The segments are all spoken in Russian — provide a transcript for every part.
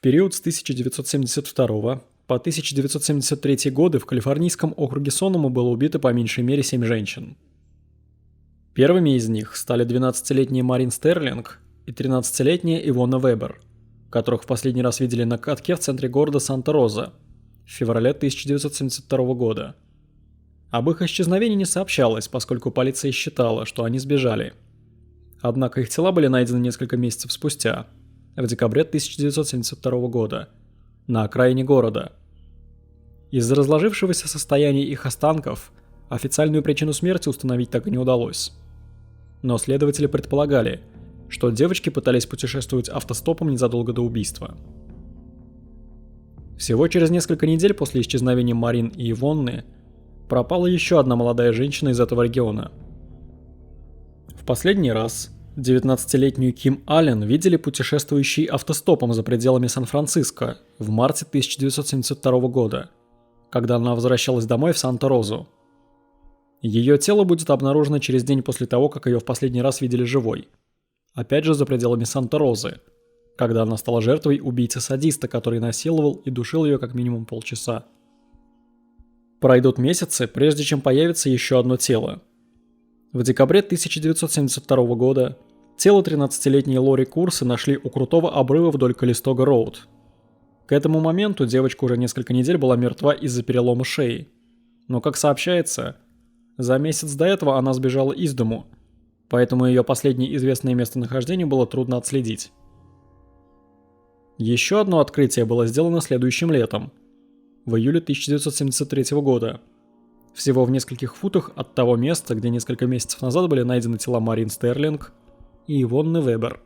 период с 1972 по 1973 годы в калифорнийском округе Сонома было убито по меньшей мере 7 женщин. Первыми из них стали 12-летняя Марин Стерлинг и 13-летняя Ивона Вебер, которых в последний раз видели на катке в центре города Санта-Роза в феврале 1972 года. Об их исчезновении не сообщалось, поскольку полиция считала, что они сбежали. Однако их тела были найдены несколько месяцев спустя, в декабре 1972 года, на окраине города. Из-за разложившегося состояния их останков официальную причину смерти установить так и не удалось. Но следователи предполагали, что девочки пытались путешествовать автостопом незадолго до убийства. Всего через несколько недель после исчезновения Марин и Ивонны пропала еще одна молодая женщина из этого региона. В последний раз 19-летнюю Ким Аллен видели путешествующей автостопом за пределами Сан-Франциско в марте 1972 года, когда она возвращалась домой в Санта-Розу. Ее тело будет обнаружено через день после того, как ее в последний раз видели живой. Опять же за пределами Санта-Розы, когда она стала жертвой убийцы-садиста, который насиловал и душил ее как минимум полчаса. Пройдут месяцы, прежде чем появится еще одно тело. В декабре 1972 года тело 13-летней Лори Курсы нашли у крутого обрыва вдоль Калистога-Роуд. К этому моменту девочка уже несколько недель была мертва из-за перелома шеи. Но, как сообщается, за месяц до этого она сбежала из дому, поэтому ее последнее известное местонахождение было трудно отследить. Еще одно открытие было сделано следующим летом, в июле 1973 года. Всего в нескольких футах от того места, где несколько месяцев назад были найдены тела Марин Стерлинг и Ивонны Вебер.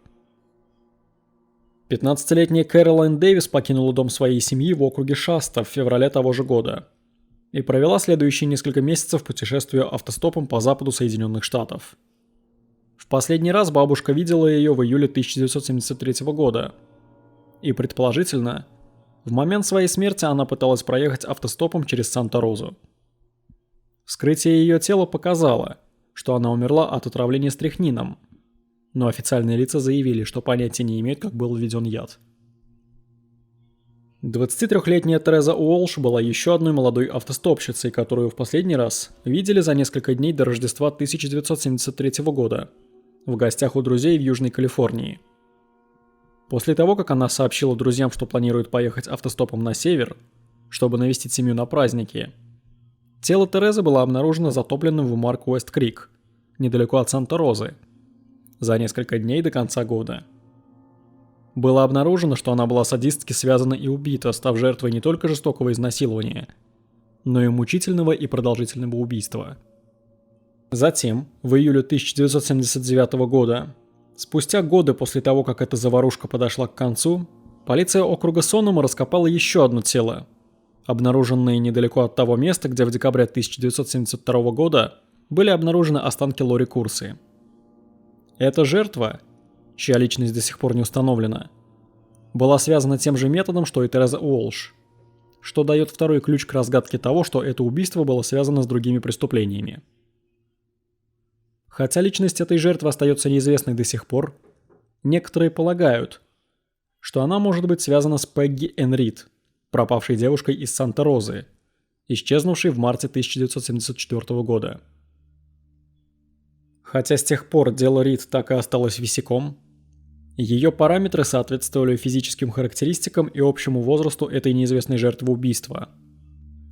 15-летняя Кэролайн Дэвис покинула дом своей семьи в округе Шаста в феврале того же года и провела следующие несколько месяцев путешествуя автостопом по западу Соединенных Штатов. В последний раз бабушка видела ее в июле 1973 года, и предположительно, в момент своей смерти она пыталась проехать автостопом через Санта-Розу. Вскрытие ее тела показало, что она умерла от отравления стрихнином, но официальные лица заявили, что понятия не имеют, как был введен яд. 23-летняя Тереза Уолш была еще одной молодой автостопщицей, которую в последний раз видели за несколько дней до Рождества 1973 года в гостях у друзей в Южной Калифорнии. После того, как она сообщила друзьям, что планирует поехать автостопом на север, чтобы навестить семью на праздники, тело Терезы было обнаружено затопленным в Марк-Уэст-Крик, недалеко от Санта-Розы, за несколько дней до конца года. Было обнаружено, что она была садистски связана и убита, став жертвой не только жестокого изнасилования, но и мучительного и продолжительного убийства. Затем, в июле 1979 года, спустя годы после того, как эта заварушка подошла к концу, полиция округа Сонома раскопала еще одно тело, обнаруженное недалеко от того места, где в декабре 1972 года были обнаружены останки Лори Курсы. Эта жертва, чья личность до сих пор не установлена, была связана тем же методом, что и Тереза Уолш, что дает второй ключ к разгадке того, что это убийство было связано с другими преступлениями. Хотя личность этой жертвы остается неизвестной до сих пор, некоторые полагают, что она может быть связана с Пегги Энн Рид, пропавшей девушкой из Санта-Розы, исчезнувшей в марте 1974 года. Хотя с тех пор дело Рид так и осталось висяком, ее параметры соответствовали физическим характеристикам и общему возрасту этой неизвестной жертвы убийства.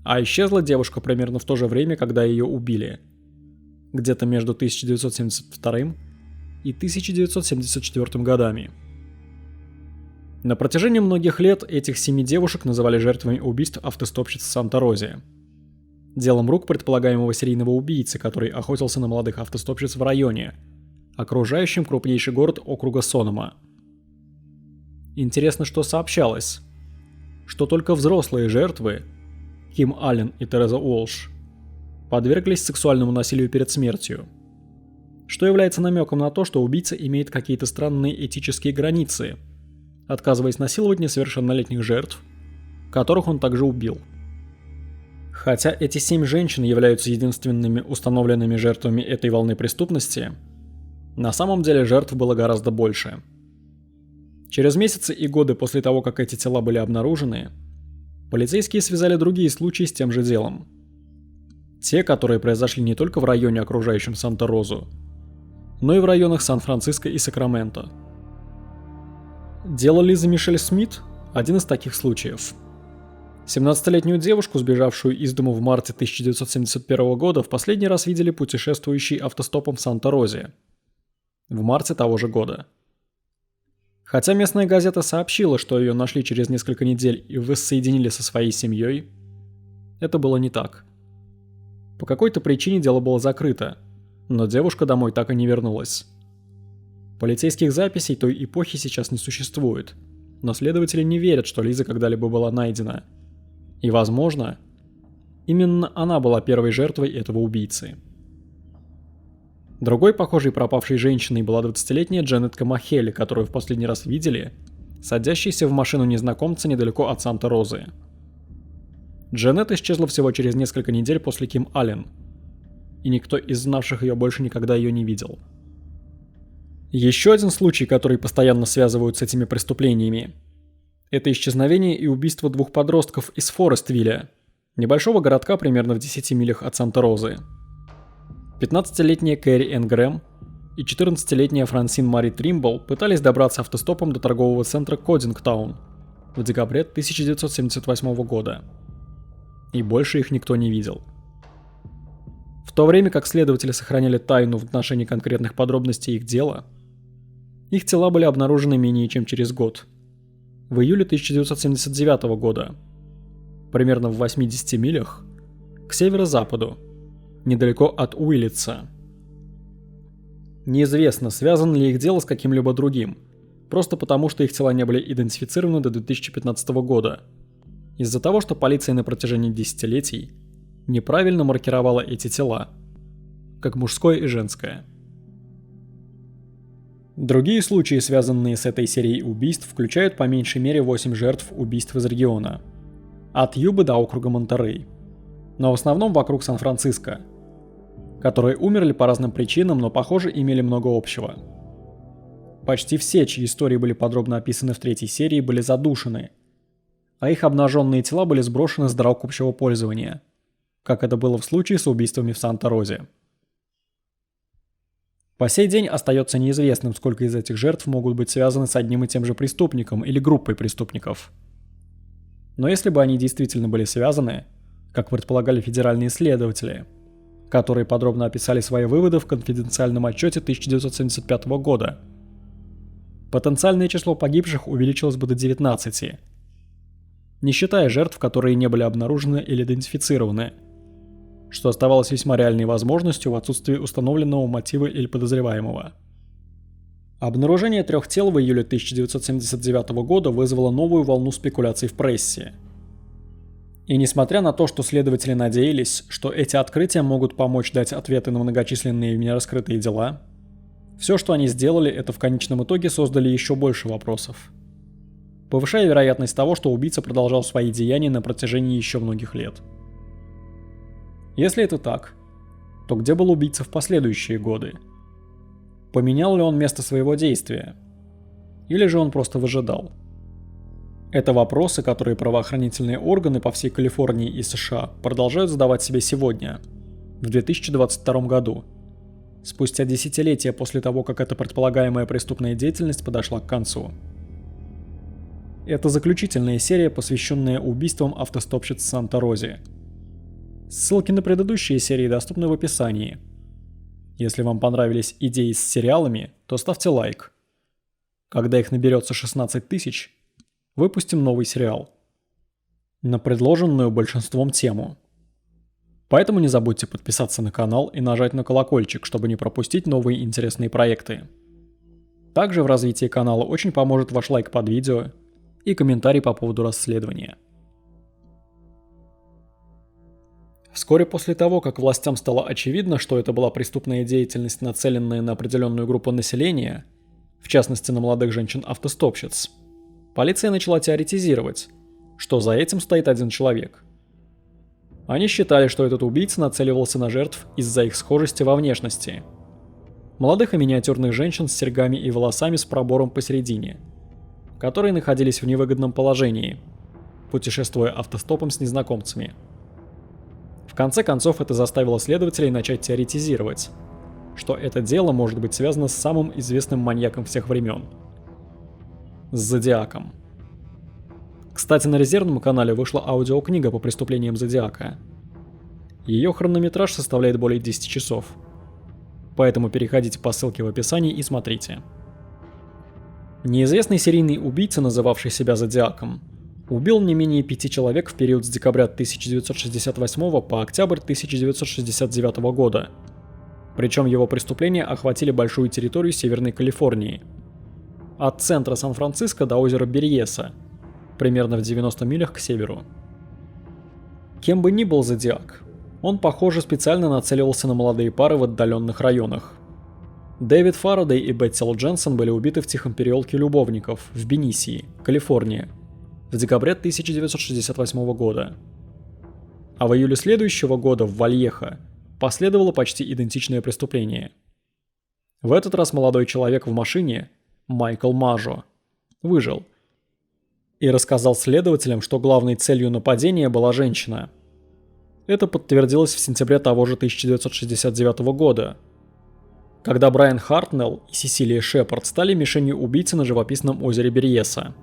А исчезла девушка примерно в то же время, когда ее убили. Где-то между 1972 и 1974 годами. На протяжении многих лет этих 7 девушек называли жертвами убийств автостопщиц в Санта-Розе. Делом рук предполагаемого серийного убийцы, который охотился на молодых автостопщиц в районе, окружающем крупнейший город округа Сонома. Интересно, что сообщалось, что только взрослые жертвы, Ким Аллен и Тереза Уолш, подверглись сексуальному насилию перед смертью, что является намеком на то, что убийца имеет какие-то странные этические границы, отказываясь насиловать несовершеннолетних жертв, которых он также убил. Хотя эти 7 женщин являются единственными установленными жертвами этой волны преступности, на самом деле жертв было гораздо больше. Через месяцы и годы после того, как эти тела были обнаружены, полицейские связали другие случаи с тем же делом. Те, которые произошли не только в районе, окружающем Санта-Розу, но и в районах Сан-Франциско и Сакраменто. Дело Лизы Мишель Смит – один из таких случаев. 17-летнюю девушку, сбежавшую из дому в марте 1971 года, в последний раз видели путешествующей автостопом в Санта-Розе в марте того же года. Хотя местная газета сообщила, что ее нашли через несколько недель и воссоединили со своей семьей, это было не так. По какой-то причине дело было закрыто, но девушка домой так и не вернулась. Полицейских записей той эпохи сейчас не существует, но следователи не верят, что Лиза когда-либо была найдена. И, возможно, именно она была первой жертвой этого убийцы. Другой похожей пропавшей женщиной была 20-летняя Дженет Камахели, которую в последний раз видели, садящейся в машину незнакомца недалеко от Санта-Розы. Дженет исчезла всего через несколько недель после Ким Аллен, и никто из знавших ее больше никогда ее не видел. Еще один случай, который постоянно связывают с этими преступлениями, это исчезновение и убийство двух подростков из Форествилля, небольшого городка примерно в 10 милях от Санта-Розы. 15-летняя Кэрри Энн Грэм и 14-летняя Франсин Мари Тримбл пытались добраться автостопом до торгового центра Кодингтаун в декабре 1978 года. И больше их никто не видел. В то время как следователи сохраняли тайну в отношении конкретных подробностей их дела, их тела были обнаружены менее чем через год, в июле 1979 года, примерно в 80 милях к северо-западу, недалеко от Уиллитса. Неизвестно, связано ли их дело с каким-либо другим, просто потому что их тела не были идентифицированы до 2015 года, из-за того, что полиция на протяжении десятилетий неправильно маркировала эти тела, как мужское и женское. Другие случаи, связанные с этой серией убийств, включают по меньшей мере 8 жертв убийств из региона, от Юбы до округа Монтерей, но в основном вокруг Сан-Франциско, которые умерли по разным причинам, но, похоже, имели много общего. Почти все, чьи истории были подробно описаны в третьей серии, были задушены, а их обнаженные тела были сброшены с дорог общего пользования, как это было в случае с убийствами в Санта-Розе. По сей день остается неизвестным, сколько из этих жертв могут быть связаны с одним и тем же преступником или группой преступников. Но если бы они действительно были связаны, как предполагали федеральные следователи, которые подробно описали свои выводы в конфиденциальном отчете 1975 года, потенциальное число погибших увеличилось бы до 19, не считая жертв, которые не были обнаружены или идентифицированы, что оставалось весьма реальной возможностью в отсутствии установленного мотива или подозреваемого. Обнаружение 3 тел в июле 1979 года вызвало новую волну спекуляций в прессе. И несмотря на то, что следователи надеялись, что эти открытия могут помочь дать ответы на многочисленные нераскрытые дела, все, что они сделали, это в конечном итоге создали еще больше вопросов, повышая вероятность того, что убийца продолжал свои деяния на протяжении еще многих лет. Если это так, то где был убийца в последующие годы? Поменял ли он место своего действия? Или же он просто выжидал? Это вопросы, которые правоохранительные органы по всей Калифорнии и США продолжают задавать себе сегодня, в 2022 году, спустя десятилетия после того, как эта предполагаемая преступная деятельность подошла к концу. Это заключительная серия, посвященная убийствам автостопщиц в Санта-Розе. Ссылки на предыдущие серии доступны в описании. Если вам понравились идеи с сериалами, то ставьте лайк. Когда их наберется 16 тысяч, выпустим новый сериал на предложенную большинством тему. Поэтому не забудьте подписаться на канал и нажать на колокольчик, чтобы не пропустить новые интересные проекты. Также в развитии канала очень поможет ваш лайк под видео и комментарий по поводу расследования. Вскоре после того, как властям стало очевидно, что это была преступная деятельность, нацеленная на определенную группу населения, в частности на молодых женщин-автостопщиц, полиция начала теоретизировать, что за этим стоит один человек. Они считали, что этот убийца нацеливался на жертв из-за их схожести во внешности. Молодых и миниатюрных женщин с серьгами и волосами с пробором посередине, которые находились в невыгодном положении, путешествуя автостопом с незнакомцами. В конце концов, это заставило следователей начать теоретизировать, что это дело может быть связано с самым известным маньяком всех времен – с Зодиаком. Кстати, на резервном канале вышла аудиокнига по преступлениям Зодиака. Ее хронометраж составляет более 10 часов. Поэтому переходите по ссылке в описании и смотрите. Неизвестный серийный убийца, называвший себя Зодиаком, убил не менее 5 человек в период с декабря 1968 по октябрь 1969 года. Причем его преступления охватили большую территорию Северной Калифорнии. От центра Сан-Франциско до озера Берьеса, примерно в 90 милях к северу. Кем бы ни был Зодиак, он, похоже, специально нацеливался на молодые пары в отдаленных районах. Дэвид Фарадей и Бетсил Дженсен были убиты в тихом переулке любовников в Бенисии, Калифорния, в декабре 1968 года. А в июле следующего года в Вальехо последовало почти идентичное преступление. В этот раз молодой человек в машине, Майкл Мажо, выжил и рассказал следователям, что главной целью нападения была женщина. Это подтвердилось в сентябре того же 1969 года, когда Брайан Хартнелл и Сесилия Шепард стали мишенью убийцы на живописном озере Берьеса.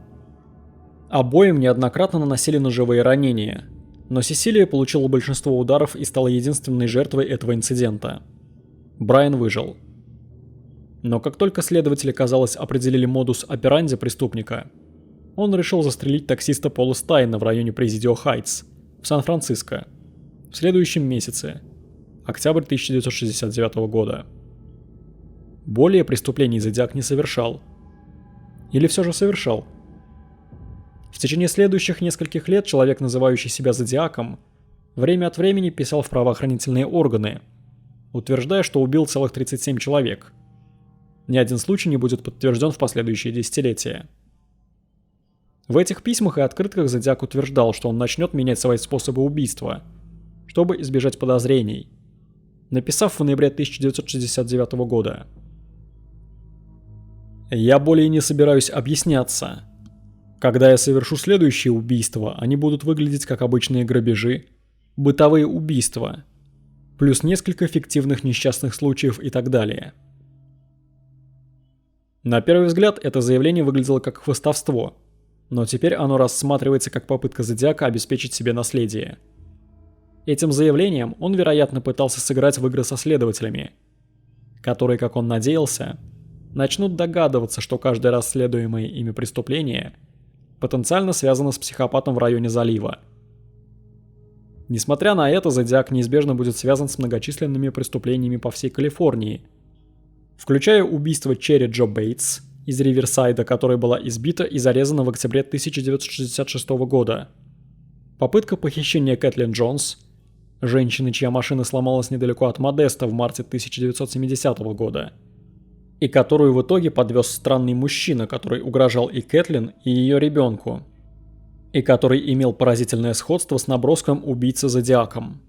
Обоим неоднократно наносили ножевые ранения, но Сесилия получила большинство ударов и стала единственной жертвой этого инцидента. Брайан выжил. Но как только следователи, казалось, определили модус операнди преступника, он решил застрелить таксиста Пола Стайна в районе Президио Хайтс, в Сан-Франциско, в следующем месяце, октябрь 1969 года. Более преступлений Зодиак не совершал. Или все же совершал? В течение следующих нескольких лет человек, называющий себя Зодиаком, время от времени писал в правоохранительные органы, утверждая, что убил целых 37 человек. Ни один случай не будет подтвержден в последующие десятилетия. В этих письмах и открытках Зодиак утверждал, что он начнет менять свои способы убийства, чтобы избежать подозрений, написав в ноябре 1969 года: «Я более не собираюсь объясняться. Когда я совершу следующее убийство, они будут выглядеть как обычные грабежи, бытовые убийства, плюс несколько фиктивных несчастных случаев и так далее». На первый взгляд это заявление выглядело как хвастовство, но теперь оно рассматривается как попытка Зодиака обеспечить себе наследие. Этим заявлением он, вероятно, пытался сыграть в игры со следователями, которые, как он надеялся, начнут догадываться, что каждое расследуемое ими преступление потенциально связано с психопатом в районе залива. Несмотря на это, Зодиак неизбежно будет связан с многочисленными преступлениями по всей Калифорнии, включая убийство Черри Джо Бейтс из Риверсайда, которая была избита и зарезана в октябре 1966 года, попытка похищения Кэтлин Джонс, женщины, чья машина сломалась недалеко от Модеста в марте 1970 года, и которую в итоге подвез странный мужчина, который угрожал и Кэтлин, и ее ребенку, и который имел поразительное сходство с наброском убийцы Зодиаком.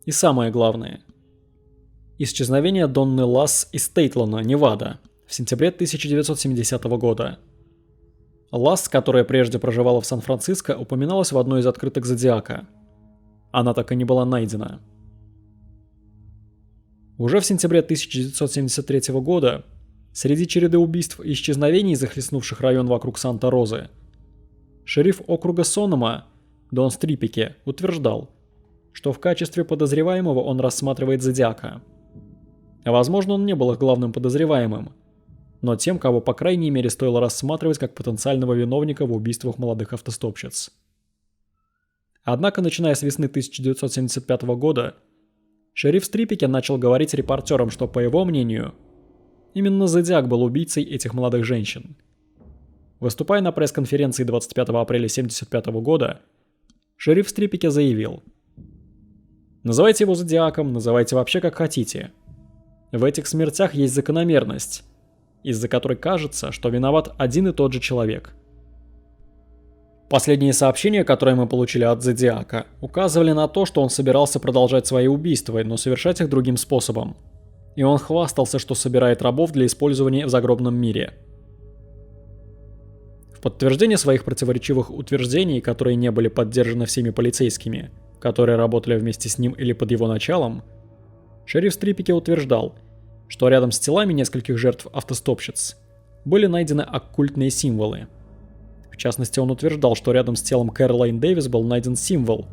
И самое главное – исчезновение Донны Ласс из Стейтлана, Невада, в сентябре 1970 года. Ласс, которая прежде проживала в Сан-Франциско, упоминалась в одной из открыток Зодиака. Она так и не была найдена. Уже в сентябре 1973 года, среди череды убийств и исчезновений, захлестнувших район вокруг Санта-Розы, шериф округа Сонома Дон Стрипике утверждал, что в качестве подозреваемого он рассматривает Зодиака. Возможно, он не был их главным подозреваемым, но тем, кого по крайней мере стоило рассматривать как потенциального виновника в убийствах молодых автостопщиц. Однако, начиная с весны 1975 года, шериф Стрипике начал говорить репортерам, что, по его мнению, именно Зодиак был убийцей этих молодых женщин. Выступая на пресс-конференции 25 апреля 1975 года, шериф Стрипике заявил: «Называйте его Зодиаком, называйте вообще как хотите. В этих смертях есть закономерность, из-за которой кажется, что виноват один и тот же человек». Последние сообщения, которые мы получили от Зодиака, указывали на то, что он собирался продолжать свои убийства, но совершать их другим способом. И он хвастался, что собирает рабов для использования в загробном мире. В подтверждение своих противоречивых утверждений, которые не были поддержаны всеми полицейскими, которые работали вместе с ним или под его началом, шериф Стрипике утверждал, что рядом с телами нескольких жертв автостопщиц были найдены оккультные символы. В частности, он утверждал, что рядом с телом Кэролайн Дэвис был найден символ,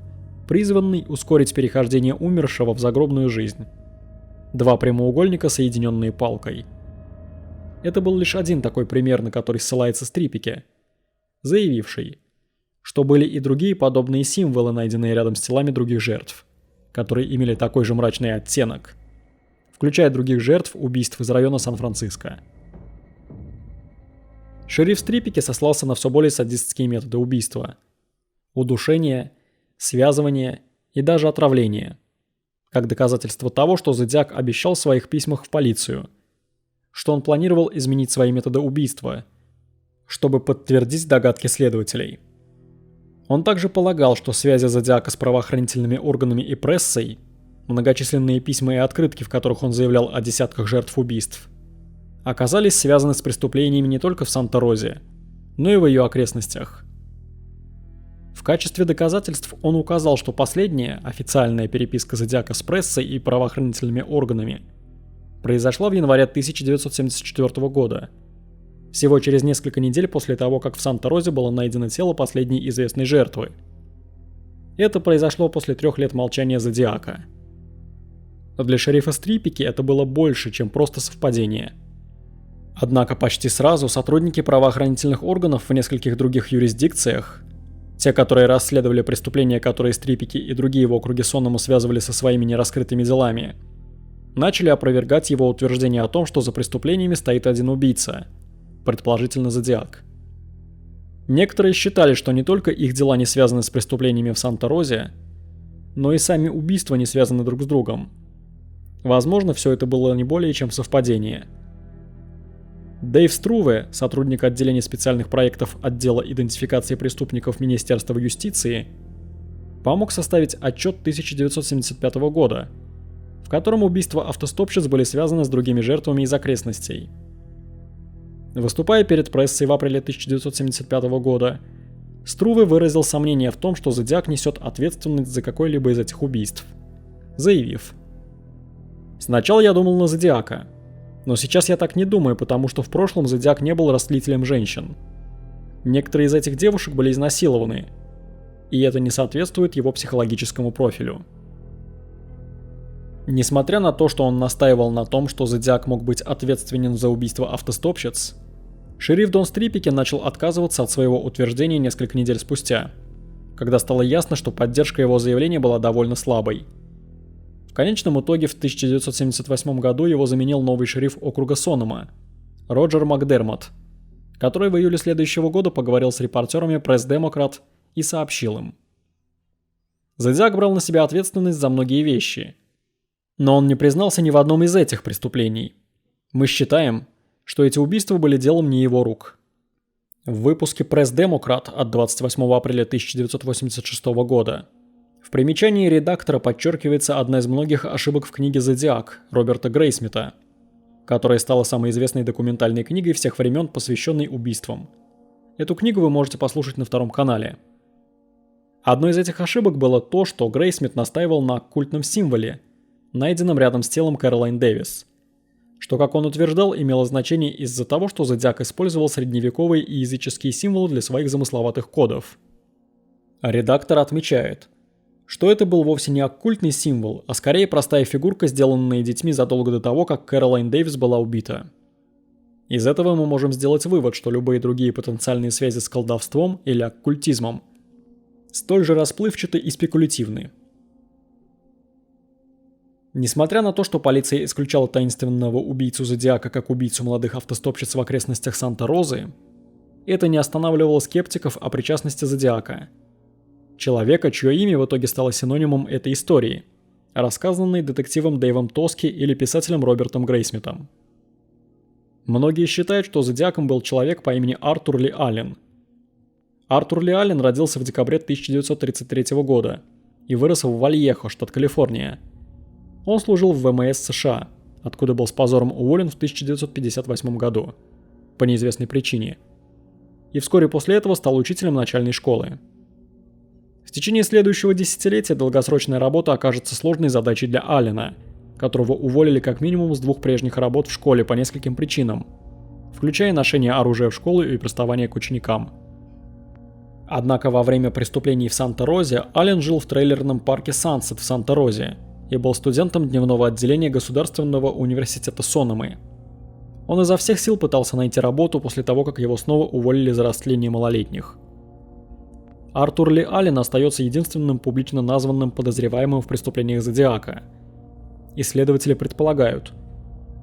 призванный ускорить перехождение умершего в загробную жизнь. Два прямоугольника, соединенные палкой. Это был лишь один такой пример, на который ссылается Стрипике, заявивший, что были и другие подобные символы, найденные рядом с телами других жертв, которые имели такой же мрачный оттенок, включая других жертв убийств из района Сан-Франциско. Шериф Стрипике сослался на все более садистские методы убийства: удушение, связывание и даже отравление, как доказательство того, что Зодиак обещал в своих письмах в полицию, что он планировал изменить свои методы убийства, чтобы подтвердить догадки следователей. Он также полагал, что связи Зодиака с правоохранительными органами и прессой, многочисленные письма и открытки, в которых он заявлял о десятках жертв убийств, оказались связаны с преступлениями не только в Санта-Розе, но и в ее окрестностях. В качестве доказательств он указал, что последняя официальная переписка Зодиака с прессой и правоохранительными органами произошла в январе 1974 года, всего через несколько недель после того, как в Санта-Розе было найдено тело последней известной жертвы. Это произошло после 3 лет молчания Зодиака. Но для шерифа Стрипике это было больше, чем просто совпадение. Однако почти сразу сотрудники правоохранительных органов в нескольких других юрисдикциях, те, которые расследовали преступления, которые Стрипике и другие в округе Сонному связывали со своими нераскрытыми делами, начали опровергать его утверждение о том, что за преступлениями стоит один убийца, предположительно Зодиак. Некоторые считали, что не только их дела не связаны с преступлениями в Санта-Розе, но и сами убийства не связаны друг с другом. Возможно, все это было не более чем совпадение. Дэйв Струве, сотрудник отделения специальных проектов отдела идентификации преступников Министерства юстиции, помог составить отчет 1975 года, в котором убийства автостопщиц были связаны с другими жертвами из окрестностей. Выступая перед прессой в апреле 1975 года, Струве выразил сомнение в том, что Зодиак несет ответственность за какое-либо из этих убийств, заявив: «Сначала я думал на Зодиака, но сейчас я так не думаю, потому что в прошлом Зодиак не был растлителем женщин. Некоторые из этих девушек были изнасилованы, и это не соответствует его психологическому профилю». Несмотря на то, что он настаивал на том, что Зодиак мог быть ответственен за убийство автостопщиц, шериф Дон Стрипике начал отказываться от своего утверждения несколько недель спустя, когда стало ясно, что поддержка его заявления была довольно слабой. В конечном итоге в 1978 году его заменил новый шериф округа Соннема, Роджер Макдермот, который в июле следующего года поговорил с репортерами «Пресс-Демократ» и сообщил им: «Зодиак брал на себя ответственность за многие вещи, но он не признался ни в одном из этих преступлений. Мы считаем, что эти убийства были делом не его рук». В выпуске «Пресс-Демократ» от 28 апреля 1986 года в примечании редактора подчеркивается одна из многих ошибок в книге «Зодиак» Роберта Грейсмита, которая стала самой известной документальной книгой всех времен, посвященной убийствам. Эту книгу вы можете послушать на 2-м канале. Одной из этих ошибок было то, что Грейсмит настаивал на оккультном символе, найденном рядом с телом Кэролайн Дэвис, что, как он утверждал, имело значение из-за того, что Зодиак использовал средневековые и языческие символы для своих замысловатых кодов. А редактор отмечает, что это был вовсе не оккультный символ, а скорее простая фигурка, сделанная детьми задолго до того, как Кэролайн Дэвис была убита. Из этого мы можем сделать вывод, что любые другие потенциальные связи с колдовством или оккультизмом столь же расплывчаты и спекулятивны. Несмотря на то, что полиция исключала таинственного убийцу Зодиака как убийцу молодых автостопщиц в окрестностях Санта-Розы, это не останавливало скептиков о причастности Зодиака, человека, чье имя в итоге стало синонимом этой истории, рассказанной детективом Дэйвом Тоски или писателем Робертом Грейсмитом. Многие считают, что Зодиаком был человек по имени Артур Ли Аллен. Артур Ли Аллен родился в декабре 1933 года и вырос в Вальехо, штат Калифорния. Он служил в ВМС США, откуда был с позором уволен в 1958 году, по неизвестной причине, и вскоре после этого стал учителем начальной школы. В течение следующего десятилетия долгосрочная работа окажется сложной задачей для Аллена, которого уволили как минимум с 2 прежних работ в школе по нескольким причинам, включая ношение оружия в школу и приставание к ученикам. Однако во время преступлений в Санта-Розе Аллен жил в трейлерном парке Сансет в Санта-Розе и был студентом дневного отделения Государственного университета Сономы. Он изо всех сил пытался найти работу после того, как его снова уволили за растление малолетних. Артур Ли Аллен остается единственным публично названным подозреваемым в преступлениях Зодиака. Исследователи предполагают,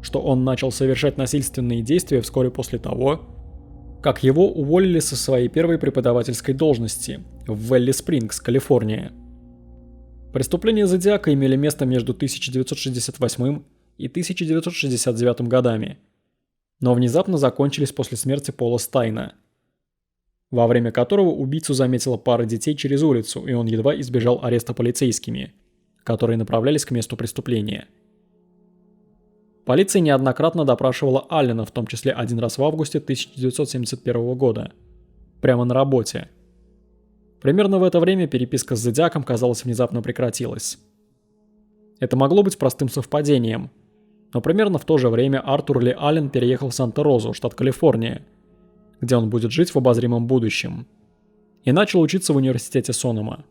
что он начал совершать насильственные действия вскоре после того, как его уволили со своей первой преподавательской должности в Вэлли-Спрингс, Калифорния. Преступления Зодиака имели место между 1968 и 1969 годами, но внезапно закончились после смерти Пола Стайна, во время которого убийцу заметила пара детей через улицу, и он едва избежал ареста полицейскими, которые направлялись к месту преступления. Полиция неоднократно допрашивала Аллена, в том числе один раз в августе 1971 года, прямо на работе. Примерно в это время переписка с Зодиаком, казалось, внезапно прекратилась. Это могло быть простым совпадением, но примерно в то же время Артур Ли Аллен переехал в Санта-Розу, штат Калифорния, где он будет жить в обозримом будущем, и начал учиться в университете Сонома.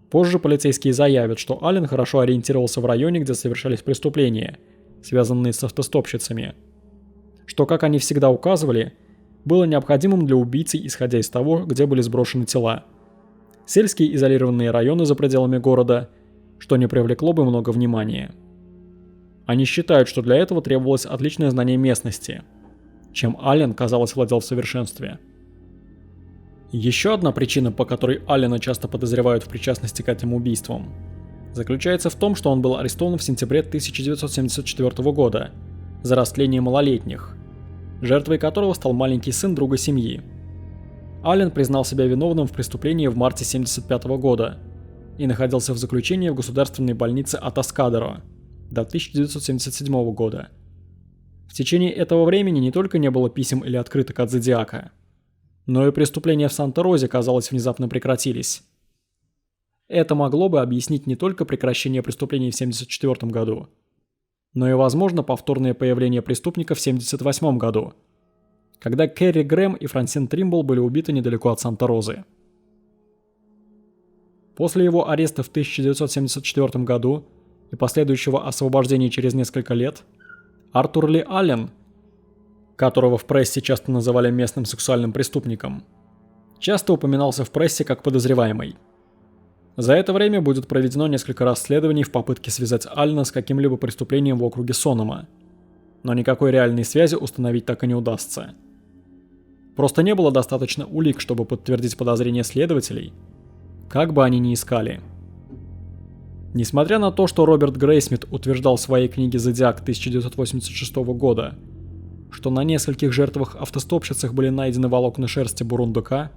Позже полицейские заявят, что Аллен хорошо ориентировался в районе, где совершались преступления, связанные с автостопщицами, что, как они всегда указывали, было необходимым для убийцы, исходя из того, где были сброшены тела. Сельские изолированные районы за пределами города, что не привлекло бы много внимания. Они считают, что для этого требовалось отличное знание местности, чем Аллен, казалось, владел в совершенстве. Еще одна причина, по которой Аллена часто подозревают в причастности к этим убийствам, заключается в том, что он был арестован в сентябре 1974 года за растление малолетних, жертвой которого стал маленький сын друга семьи. Аллен признал себя виновным в преступлении в марте 1975 года и находился в заключении в государственной больнице Атаскадеро до 1977 года. В течение этого времени не только не было писем или открыток от Зодиака, но и преступления в Санта-Розе, казалось, внезапно прекратились. Это могло бы объяснить не только прекращение преступлений в 1974 году, но и, возможно, повторное появление преступника в 1978 году, когда Кэрри Грэм и Франсин Тримбл были убиты недалеко от Санта-Розы. После его ареста в 1974 году и последующего освобождения через несколько лет, Артур Ли Аллен, которого в прессе часто называли местным сексуальным преступником, часто упоминался в прессе как подозреваемый. За это время будет проведено несколько расследований в попытке связать Аллена с каким-либо преступлением в округе Сонома, но никакой реальной связи установить так и не удастся. Просто не было достаточно улик, чтобы подтвердить подозрения следователей, как бы они ни искали. Несмотря на то, что Роберт Грейсмит утверждал в своей книге «Зодиак» 1986 года, что на нескольких жертвах-автостопщицах были найдены волокна шерсти бурундука,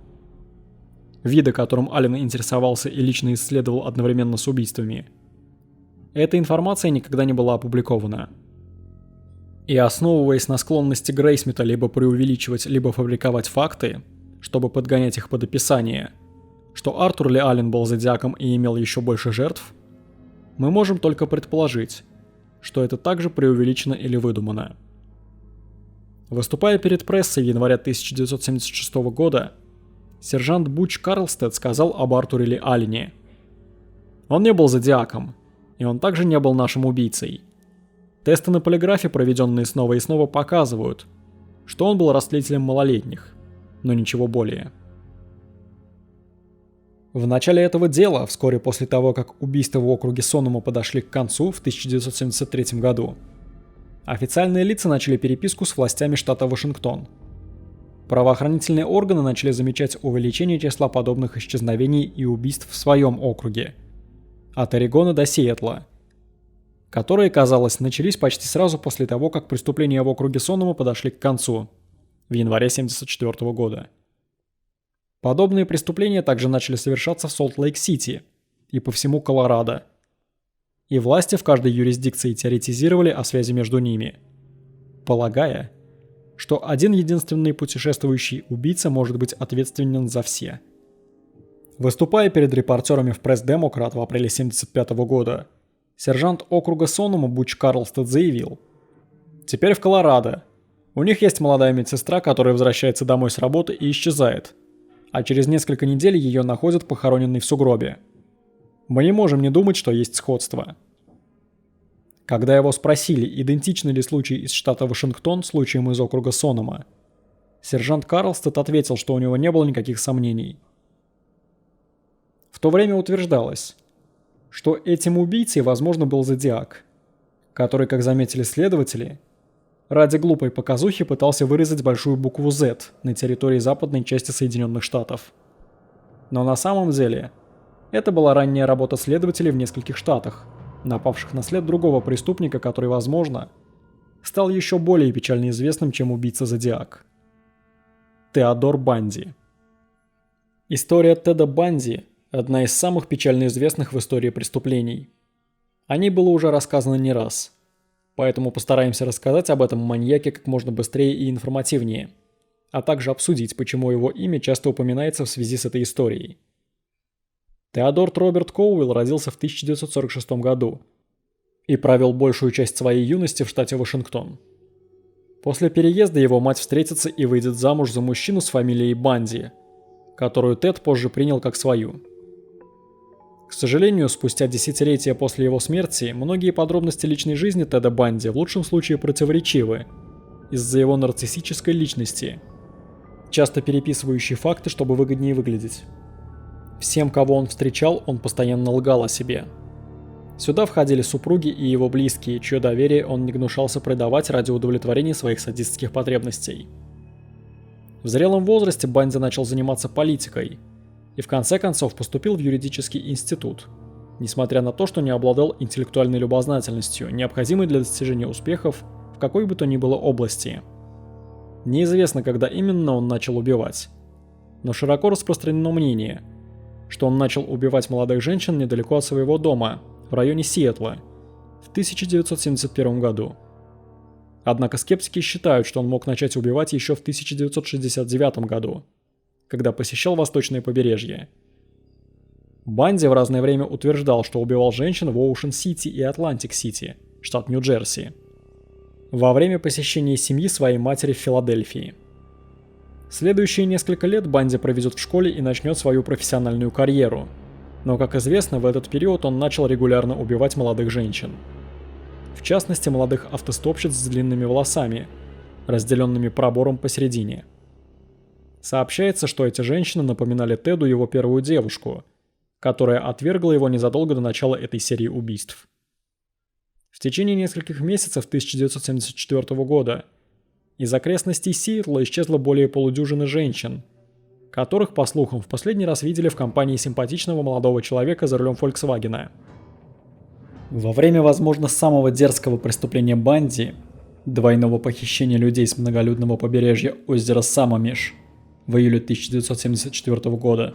вида, которым Аллен интересовался и лично исследовал одновременно с убийствами, эта информация никогда не была опубликована. И основываясь на склонности Грейсмита либо преувеличивать, либо фабриковать факты, чтобы подгонять их под описание, что Артур Ли Аллен был зодиаком и имел еще больше жертв, мы можем только предположить, что это также преувеличено или выдумано. Выступая перед прессой в январе 1976 года, сержант Буч Карлстед сказал об Артуре Ли Аллене: «Он не был зодиаком, и он также не был нашим убийцей. Тесты на полиграфе, проведенные снова и снова, показывают, что он был растлителем малолетних, но ничего более». В начале этого дела, вскоре после того, как убийства в округе Сонома подошли к концу в 1973 году, официальные лица начали переписку с властями штата Вашингтон. Правоохранительные органы начали замечать увеличение числа подобных исчезновений и убийств в своем округе, от Орегона до Сиэтла, которые, казалось, начались почти сразу после того, как преступления в округе Сонома подошли к концу, в январе 1974 года. Подобные преступления также начали совершаться в Солт-Лейк-Сити и по всему Колорадо, и власти в каждой юрисдикции теоретизировали о связи между ними, полагая, что один единственный путешествующий убийца может быть ответственен за все. Выступая перед репортерами в Пресс-Демократ в апреле 1975 года, сержант округа Сонома Буч Карлстед заявил: «Теперь в Колорадо. У них есть молодая медсестра, которая возвращается домой с работы и исчезает, а через несколько недель ее находят похороненной в сугробе. Мы не можем не думать, что есть сходство». Когда его спросили, идентичны ли случаи из штата Вашингтон случаям из округа Сонома, сержант Карлстед ответил, что у него не было никаких сомнений. В то время утверждалось, что этим убийцей, возможно, был Зодиак, который, как заметили следователи, ради глупой показухи пытался вырезать большую букву Z на территории западной части Соединенных Штатов. Но на самом деле, это была ранняя работа следователей в нескольких штатах, напавших на след другого преступника, который, возможно, стал еще более печально известным, чем убийца Зодиак. Теодор Банди. История Теда Банди – одна из самых печально известных в истории преступлений. О ней было уже рассказано не раз, поэтому постараемся рассказать об этом маньяке как можно быстрее и информативнее, а также обсудить, почему его имя часто упоминается в связи с этой историей. Теодор Роберт Коуэлл родился в 1946 году и провел большую часть своей юности в штате Вашингтон. После переезда его мать встретится и выйдет замуж за мужчину с фамилией Банди, которую Тед позже принял как свою. К сожалению, спустя десятилетия после его смерти, многие подробности личной жизни Теда Банди в лучшем случае противоречивы из-за его нарциссической личности, часто переписывающей факты, чтобы выгоднее выглядеть. Всем, кого он встречал, он постоянно лгал о себе. Сюда входили супруги и его близкие, чье доверие он не гнушался предавать ради удовлетворения своих садистских потребностей. В зрелом возрасте Банди начал заниматься политикой и в конце концов поступил в юридический институт, несмотря на то, что не обладал интеллектуальной любознательностью, необходимой для достижения успехов в какой бы то ни было области. Неизвестно, когда именно он начал убивать, но широко распространено мнение, что он начал убивать молодых женщин недалеко от своего дома, в районе Сиэтла, в 1971 году. Однако скептики считают, что он мог начать убивать еще в 1969 году, когда посещал восточное побережье. Банди в разное время утверждал, что убивал женщин в Оушен-Сити и Атлантик-Сити, штат Нью-Джерси, во время посещения семьи своей матери в Филадельфии. Следующие несколько лет Банди проведет в школе и начнет свою профессиональную карьеру, но, как известно, в этот период он начал регулярно убивать молодых женщин. В частности, молодых автостопщиц с длинными волосами, разделенными пробором посередине. Сообщается, что эти женщины напоминали Теду его первую девушку, которая отвергла его незадолго до начала этой серии убийств. В течение нескольких месяцев 1974 года из окрестностей Сиэтла исчезло более полудюжины женщин, которых, по слухам, в последний раз видели в компании симпатичного молодого человека за рулем Фольксвагена. Во время, возможно, самого дерзкого преступления Банди, двойного похищения людей с многолюдного побережья озера Самомиш в июле 1974 года,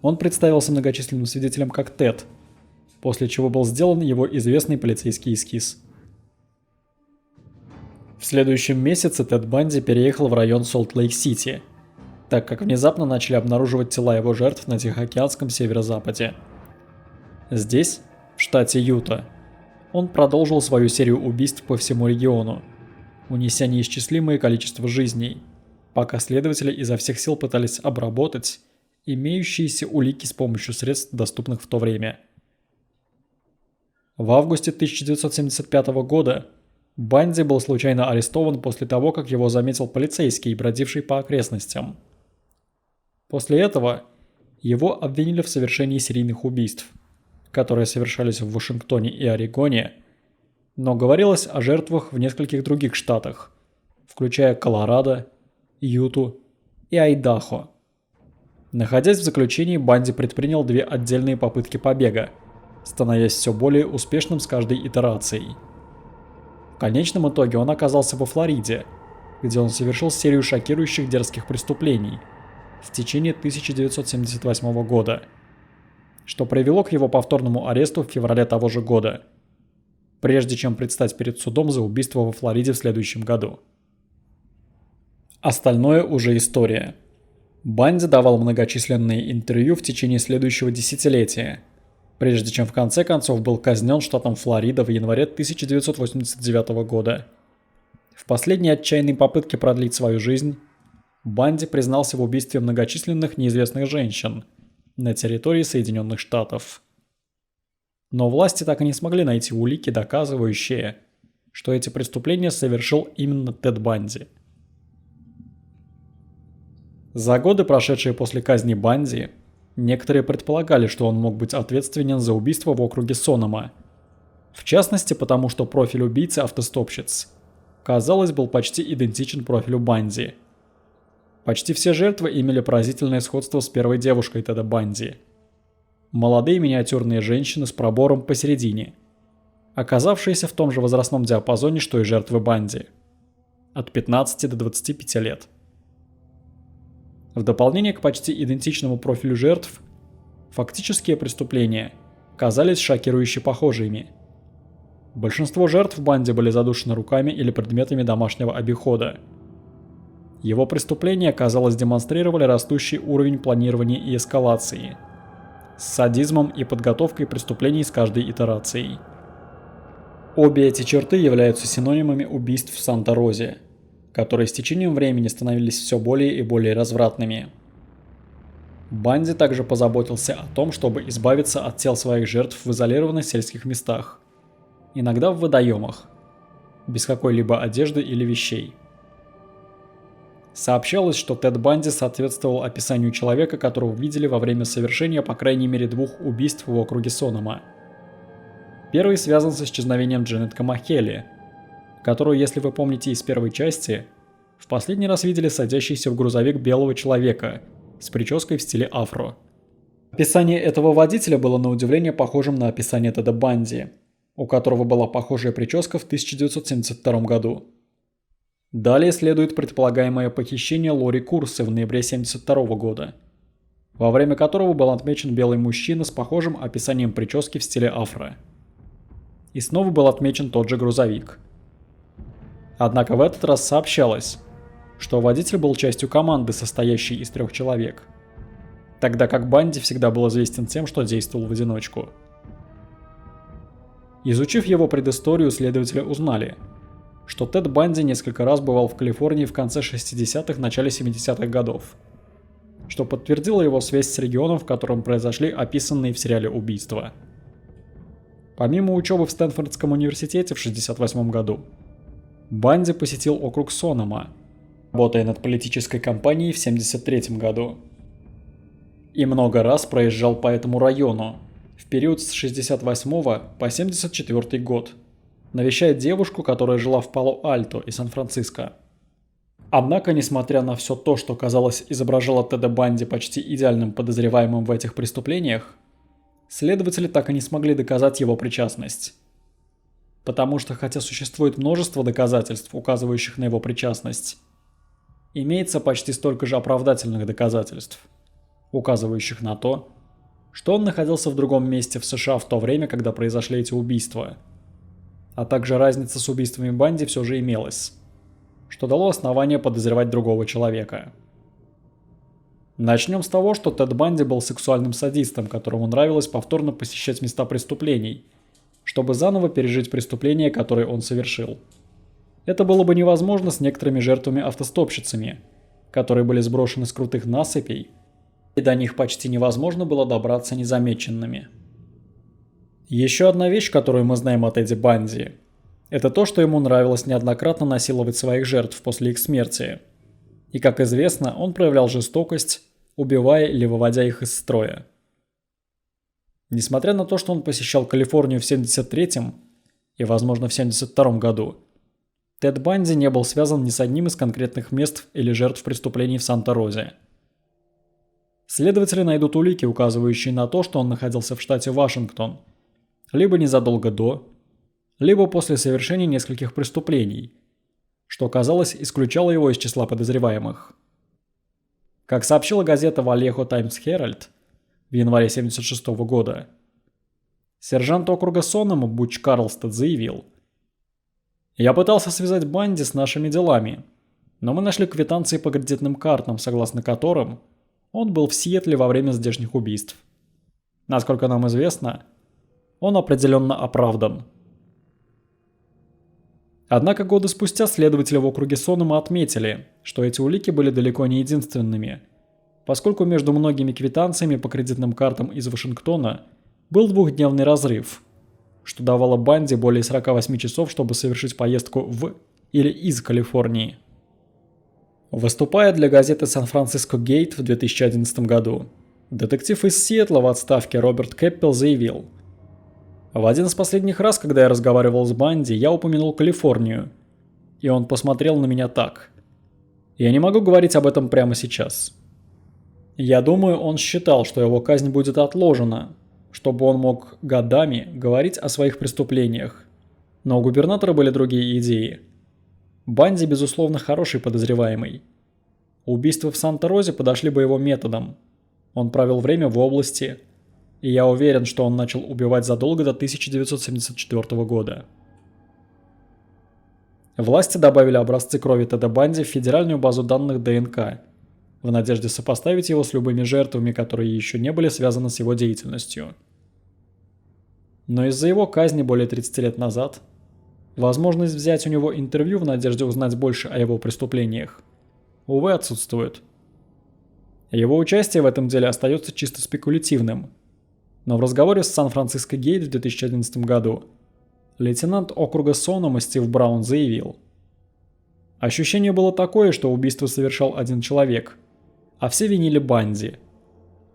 он представился многочисленным свидетелям как Тед, после чего был сделан его известный полицейский эскиз. В следующем месяце Тед Банди переехал в район Солт-Лейк-Сити, так как внезапно начали обнаруживать тела его жертв на Тихоокеанском северо-западе. Здесь, в штате Юта, он продолжил свою серию убийств по всему региону, унеся неисчислимое количество жизней, пока следователи изо всех сил пытались обработать имеющиеся улики с помощью средств, доступных в то время. В августе 1975 года Банди был случайно арестован после того, как его заметил полицейский, бродивший по окрестностям. После этого его обвинили в совершении серийных убийств, которые совершались в Вашингтоне и Орегоне, но говорилось о жертвах в нескольких других штатах, включая Колорадо, Юту и Айдахо. Находясь в заключении, Банди предпринял две отдельные попытки побега, становясь все более успешным с каждой итерацией. В конечном итоге он оказался во Флориде, где он совершил серию шокирующих дерзких преступлений в течение 1978 года, что привело к его повторному аресту в феврале того же года, прежде чем предстать перед судом за убийство во Флориде в следующем году. Остальное уже история. Банди давал многочисленные интервью в течение следующего десятилетия, прежде чем в конце концов был казнен штатом Флорида в январе 1989 года. В последней отчаянной попытке продлить свою жизнь, Банди признался в убийстве многочисленных неизвестных женщин на территории Соединенных Штатов. Но власти так и не смогли найти улики, доказывающие, что эти преступления совершил именно Тед Банди. За годы, прошедшие после казни Банди, некоторые предполагали, что он мог быть ответственен за убийство в округе Сонома. В частности, потому что профиль убийцы-автостопщиц, казалось, был почти идентичен профилю Банди. Почти все жертвы имели поразительное сходство с первой девушкой Теда Банди. Молодые миниатюрные женщины с пробором посередине, оказавшиеся в том же возрастном диапазоне, что и жертвы Банди. От 15 до 25 лет. В дополнение к почти идентичному профилю жертв, фактические преступления казались шокирующе похожими. Большинство жертв Банди были задушены руками или предметами домашнего обихода. Его преступления, казалось, демонстрировали растущий уровень планирования и эскалации, с садизмом и подготовкой преступлений с каждой итерацией. Обе эти черты являются синонимами убийств в Санта-Розе, которые с течением времени становились все более и более развратными. Банди также позаботился о том, чтобы избавиться от тел своих жертв в изолированных сельских местах, иногда в водоемах, без какой-либо одежды или вещей. Сообщалось, что Тед Банди соответствовал описанию человека, которого видели во время совершения по крайней мере 2 убийств в округе Сонома. Первый связан с исчезновением Дженет Камахели, которую, если вы помните из первой части, в последний раз видели садящейся в грузовик белого человека с прической в стиле афро. Описание этого водителя было на удивление похожим на описание Теда Банди, у которого была похожая прическа в 1972 году. Далее следует предполагаемое похищение Лори Курсы в ноябре 1972 года, во время которого был отмечен белый мужчина с похожим описанием прически в стиле афро. И снова был отмечен тот же грузовик. Однако в этот раз сообщалось, что водитель был частью команды, состоящей из 3 человек, тогда как Банди всегда был известен тем, что действовал в одиночку. Изучив его предысторию, следователи узнали, что Тед Банди несколько раз бывал в Калифорнии в конце 60-х, начале 70-х годов, что подтвердило его связь с регионом, в котором произошли описанные в сериале убийства. Помимо учебы в Стэнфордском университете в 1968 году, Банди посетил округ Сонома, работая над политической кампанией в 1973 году, и много раз проезжал по этому району в период с 1968 по 1974 год, навещая девушку, которая жила в Пало-Альто и Сан-Франциско. Однако, несмотря на все то, что, казалось, изображало Теда Банди почти идеальным подозреваемым в этих преступлениях, следователи так и не смогли доказать его причастность. Потому что, хотя существует множество доказательств, указывающих на его причастность, имеется почти столько же оправдательных доказательств, указывающих на то, что он находился в другом месте в США в то время, когда произошли эти убийства. А также разница с убийствами Банди все же имелась, что дало основание подозревать другого человека. Начнем с того, что Тед Банди был сексуальным садистом, которому нравилось повторно посещать места преступлений, чтобы заново пережить преступления, которые он совершил. Это было бы невозможно с некоторыми жертвами-автостопщицами, которые были сброшены с крутых насыпей, и до них почти невозможно было добраться незамеченными. Еще одна вещь, которую мы знаем о Теде Банди, это то, что ему нравилось неоднократно насиловать своих жертв после их смерти. И, как известно, он проявлял жестокость, убивая или выводя их из строя. Несмотря на то, что он посещал Калифорнию в 1973 и, возможно, в 1972 году, Тед Банди не был связан ни с одним из конкретных мест или жертв преступлений в Санта-Розе. Следователи найдут улики, указывающие на то, что он находился в штате Вашингтон, либо незадолго до, либо после совершения нескольких преступлений, что, казалось, исключало его из числа подозреваемых. Как сообщила газета Vallejo Times Herald в январе 1976 года, сержант округа Сонома Буч Карлстед заявил: «Я пытался связать Банди с нашими делами, Но мы нашли квитанции по кредитным картам, согласно которым он был в Сиэтле во время здешних убийств. Насколько нам известно, он определенно оправдан. Однако годы спустя следователи в округе Сонома отметили, что эти улики были далеко не единственными, поскольку между многими квитанциями по кредитным картам из Вашингтона был двухдневный разрыв, что давало банде более 48 часов, чтобы совершить поездку в или из Калифорнии. Выступая для газеты «Сан-Франциско Гейт» в 2011 году, детектив из Сиэтла в отставке Роберт Кэппел заявил: «В один из последних раз, когда я разговаривал с Банди, я упомянул Калифорнию, и он посмотрел на меня так. Я не могу говорить об этом прямо сейчас. Я думаю, он считал, что его казнь будет отложена, чтобы он мог годами говорить о своих преступлениях. Но у губернатора были другие идеи. Банди, безусловно, хороший подозреваемый. Убийства в Санта-Розе подошли бы его методам. Он провел время в области, и я уверен, что он начал убивать задолго до 1974 года». Власти добавили образцы крови Теда Банди в федеральную базу данных ДНК, в надежде сопоставить его с любыми жертвами, которые еще не были связаны с его деятельностью. Но из-за его казни более 30 лет назад возможность взять у него интервью в надежде узнать больше о его преступлениях, увы, отсутствует. Его участие в этом деле остается чисто спекулятивным. Но в разговоре с Сан-Франциско Гейт в 2011 году лейтенант округа Сонома Стив Браун заявил: «Ощущение было такое, что убийство совершал один человек, а все винили Банди.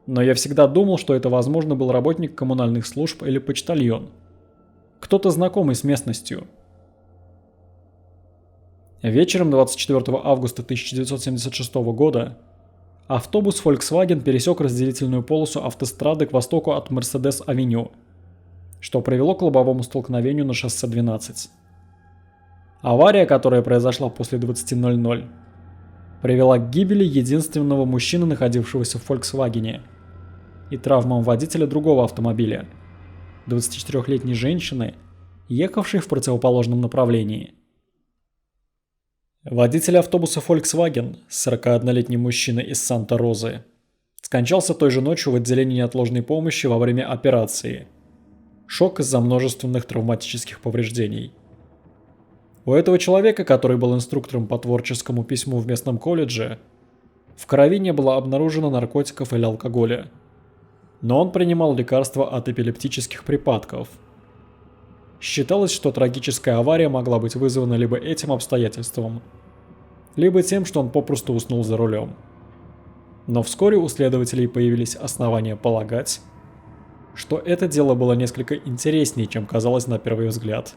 Но я всегда думал, что это, возможно, был работник коммунальных служб или почтальон. Кто-то знакомый с местностью». Вечером 24 августа 1976 года автобус Volkswagen пересек разделительную полосу автострады к востоку от Мерседес-авеню, что привело к лобовому столкновению на шоссе 12. Авария, которая произошла после 20:00, привела к гибели единственного мужчины, находившегося в Volkswagen, и травмам водителя другого автомобиля, 24-летней женщины, ехавшей в противоположном направлении. Водитель автобуса Volkswagen, 41-летний мужчина из Санта-Розы, скончался той же ночью в отделении неотложной помощи во время операции. Шок из-за множественных травматических повреждений. У этого человека, который был инструктором по творческому письму в местном колледже, в крови не было обнаружено наркотиков или алкоголя. Но он принимал лекарства от эпилептических припадков. Считалось, что трагическая авария могла быть вызвана либо этим обстоятельством, либо тем, что он попросту уснул за рулем. Но вскоре у следователей появились основания полагать, что это дело было несколько интереснее, чем казалось на первый взгляд.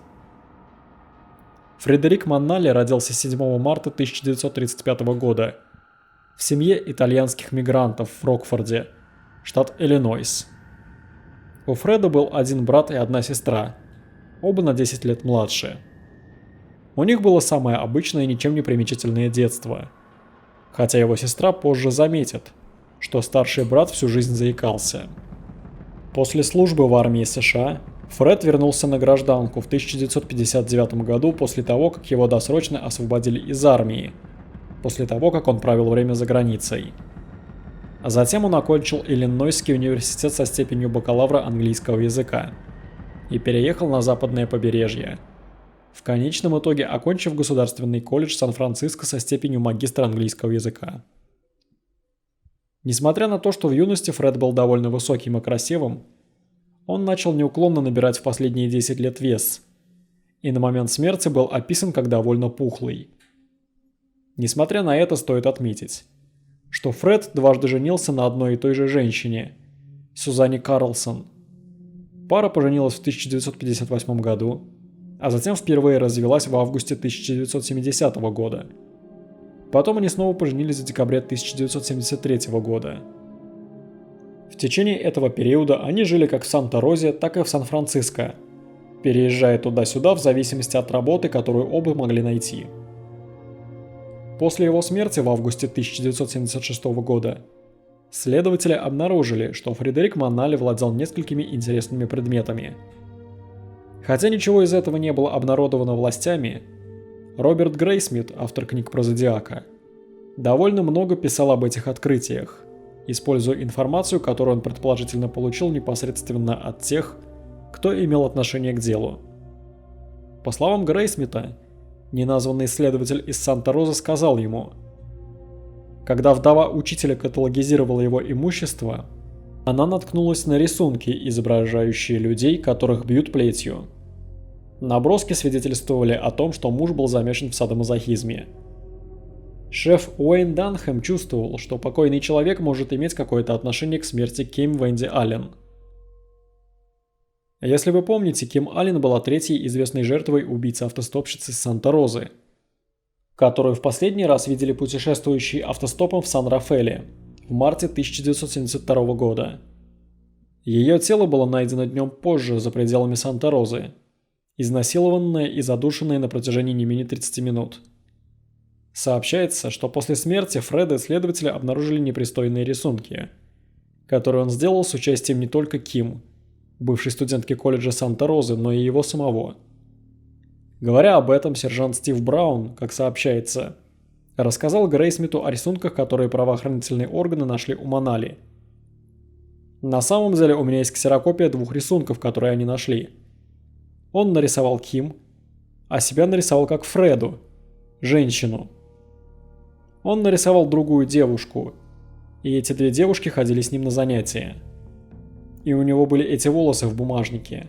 Фредерик Маннале родился 7 марта 1935 года в семье итальянских мигрантов в Рокфорде, штат Иллинойс. У Фреда был один брат и одна сестра, оба на 10 лет младше. У них было самое обычное и ничем не примечательное детство, хотя его сестра позже заметит, что старший брат всю жизнь заикался. После службы в армии США Фред вернулся на гражданку в 1959 году после того, как его досрочно освободили из армии, после того, как он провел время за границей. А затем он окончил Иллинойский университет со степенью бакалавра английского языка и переехал на западное побережье, в конечном итоге окончив государственный колледж Сан-Франциско со степенью магистра английского языка. Несмотря на то, что в юности Фред был довольно высоким и красивым, он начал неуклонно набирать в последние 10 лет вес, и на момент смерти был описан как довольно пухлый. Несмотря на это, стоит отметить, что Фред дважды женился на одной и той же женщине – Сюзанне Карлсон. Пара поженилась в 1958 году, а затем впервые развелась в августе 1970 года. Потом они снова поженились в декабре 1973 года. В течение этого периода они жили как в Санта-Розе, так и в Сан-Франциско, переезжая туда-сюда в зависимости от работы, которую оба могли найти. После его смерти в августе 1976 года следователи обнаружили, что Фредерик Маннале владел несколькими интересными предметами. Хотя ничего из этого не было обнародовано властями, Роберт Грейсмит, автор книг про Зодиака, довольно много писал об этих открытиях, используя информацию, которую он предположительно получил непосредственно от тех, кто имел отношение к делу. По словам Грейсмита, неназванный исследователь из Санта-Розы сказал ему: когда вдова учителя каталогизировала его имущество, она наткнулась на рисунки, изображающие людей, которых бьют плетью. Наброски свидетельствовали о том, что муж был замешан в садомазохизме. Шеф Уэйн Данхэм чувствовал, что покойный человек может иметь какое-то отношение к смерти Ким Венди Аллен. Если вы помните, Ким Аллен была третьей известной жертвой убийцы-автостопщицы с Санта-Розы, которую в последний раз видели путешествующие автостопом в Сан-Рафаэле в марте 1972 года. Ее тело было найдено днем позже за пределами Санта-Розы, изнасилованное и задушенное на протяжении не менее 30 минут. Сообщается, что после смерти Фреда исследователи обнаружили непристойные рисунки, которые он сделал с участием не только Ким, бывшей студентки колледжа Санта-Розы, но и его самого. Говоря об этом, сержант Стив Браун, как сообщается, рассказал Грейсмиту о рисунках, которые правоохранительные органы нашли у Манали. На самом деле у меня есть ксерокопия двух рисунков, которые они нашли. Он нарисовал Ким, а себя нарисовал как Фреду, женщину. Он нарисовал другую девушку, и эти две девушки ходили с ним на занятия. И у него были эти волосы в бумажнике.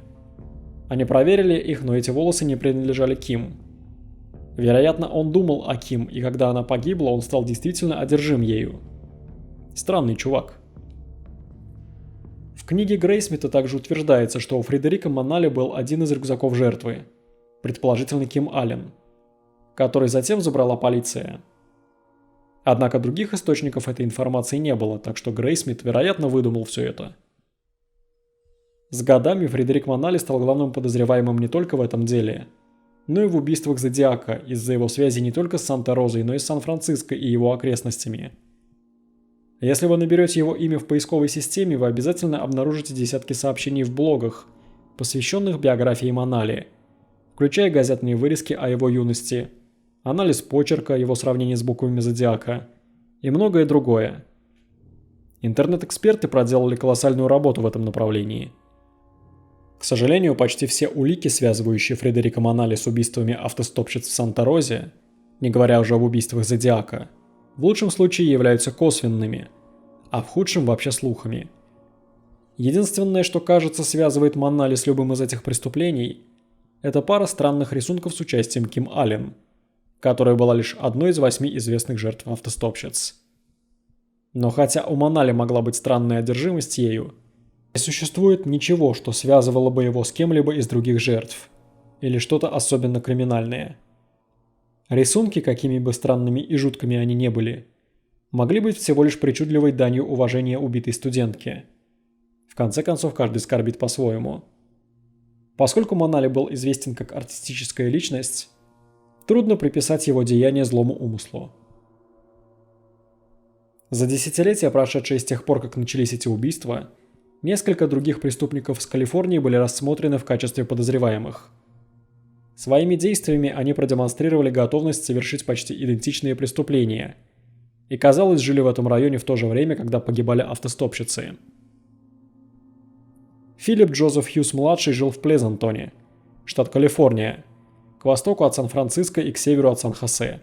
Они проверили их, но эти волосы не принадлежали Ким. Вероятно, он думал о Ким, и когда она погибла, он стал действительно одержим ею. Странный чувак. В книге Грейсмита также утверждается, что у Фредерика Манали был один из рюкзаков жертвы, предположительно Ким Аллен, который затем забрала полиция. Однако других источников этой информации не было, так что Грейсмит, вероятно, выдумал все это. С годами Фредерик Манали стал главным подозреваемым не только в этом деле, но и в убийствах Зодиака из-за его связи не только с Санта-Розой, но и с Сан-Франциско и его окрестностями. Если вы наберете его имя в поисковой системе, вы обязательно обнаружите десятки сообщений в блогах, посвященных биографии Манали, включая газетные вырезки о его юности, анализ почерка, его сравнение с буквами Зодиака и многое другое. Интернет-эксперты проделали колоссальную работу в этом направлении. К сожалению, почти все улики, связывающие Фредерика Манали с убийствами автостопщиц в Санта-Розе, не говоря уже об убийствах Зодиака, в лучшем случае являются косвенными, а в худшем вообще слухами. Единственное, что, кажется, связывает Манали с любым из этих преступлений, это пара странных рисунков с участием Ким Аллен, которая была лишь одной из 8 известных жертв автостопщиц. Но хотя у Манали могла быть странная одержимость ею, не существует ничего, что связывало бы его с кем-либо из других жертв, или что-то особенно криминальное. Рисунки, какими бы странными и жуткими они не были, могли быть всего лишь причудливой данью уважения убитой студентки. В конце концов, каждый скорбит по-своему. Поскольку Манали был известен как артистическая личность, трудно приписать его деяния злому умыслу. За десятилетия, прошедшие с тех пор, как начались эти убийства, несколько других преступников с Калифорнии были рассмотрены в качестве подозреваемых. Своими действиями они продемонстрировали готовность совершить почти идентичные преступления и, казалось, жили в этом районе в то же время, когда погибали автостопщицы. Филипп Джозеф Хьюз-младший жил в Плезантоне, штат Калифорния, к востоку от Сан-Франциско и к северу от Сан-Хосе.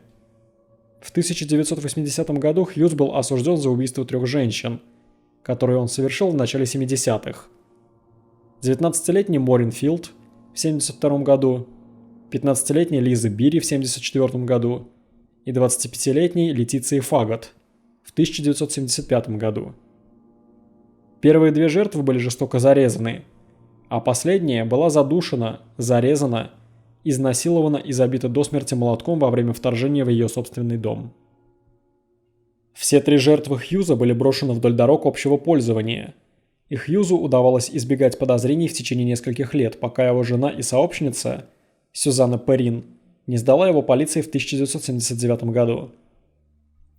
В 1980 году Хьюз был осужден за убийство 3 женщин, которые он совершил в начале 70-х. 19-летний Морин Филд в 1972 году, 15-летней Лизы Бири в 1974 году и 25-летней Летиции Фагот в 1975 году. Первые 2 жертвы были жестоко зарезаны, а последняя была задушена, зарезана, изнасилована и забита до смерти молотком во время вторжения в ее собственный дом. Все 3 жертвы Хьюза были брошены вдоль дорог общего пользования, и Хьюзу удавалось избегать подозрений в течение нескольких лет, пока его жена и сообщница, Сюзанна Перрин, не сдала его полиции в 1979 году.